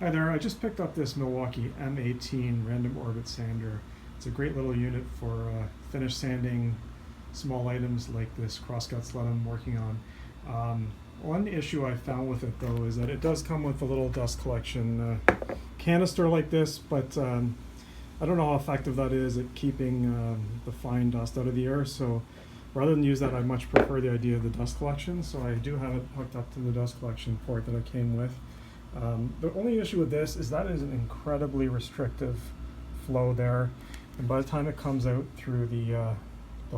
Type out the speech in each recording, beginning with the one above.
Hi there, I just picked up this Milwaukee M18 random orbit sander. It's a great little unit for finish sanding small items like this crosscut sled I'm working on. One issue I found with it though is that it does come with a little dust collection canister like this, but I don't know how effective that is at keeping the fine dust out of the air. So rather than use that, I much prefer the idea of the dust collection. So I do have it hooked up to the dust collection port that I came with. The only issue with this is that is an incredibly restrictive flow there, and by the time it comes out through the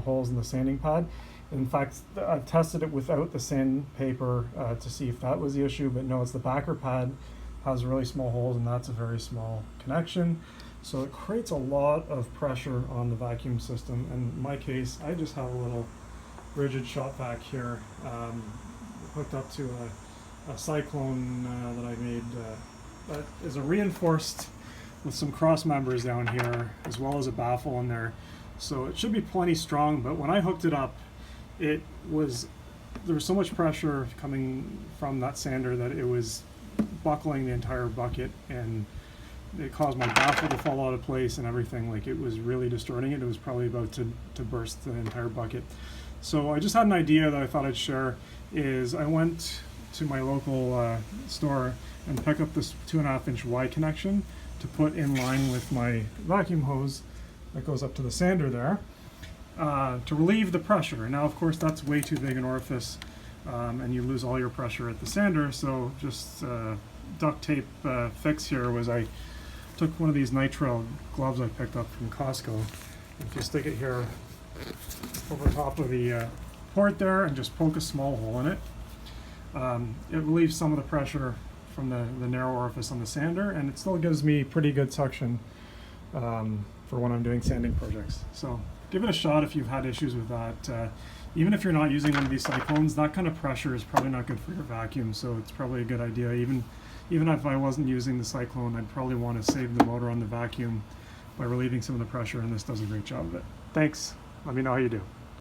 holes in the sanding pad, in fact I've tested it without the sandpaper to see if that was the issue, but no, it's the backer pad has really small holes and that's a very small connection, so it creates a lot of pressure on the vacuum system. And in my case, I just have a little rigid shop vac here hooked up to a cyclone that I made that is a reinforced with some cross members down here as well as a baffle in there, so it should be plenty strong. But when I hooked it up, there was so much pressure coming from that sander that it was buckling the entire bucket, and it caused my baffle to fall out of place and everything. Like, it was really distorting it. It was probably about to burst the entire bucket. So I just had an idea that I thought I'd share. Is I went to my local store and pick up this 2.5-inch Y connection to put in line with my vacuum hose that goes up to the sander there to relieve the pressure. Now, of course, that's way too big an orifice and you lose all your pressure at the sander. So just duct tape fix here was I took one of these nitrile gloves I picked up from Costco. If you stick it here over top of the port there and just poke a small hole in it, it relieves some of the pressure from the narrow orifice on the sander, and it still gives me pretty good suction for when I'm doing sanding projects. So give it a shot if you've had issues with that. Even if you're not using one of these cyclones, that kind of pressure is probably not good for your vacuum, so it's probably a good idea. Even if I wasn't using the cyclone, I'd probably want to save the motor on the vacuum by relieving some of the pressure, and this does a great job of it. Thanks. Let me know how you do.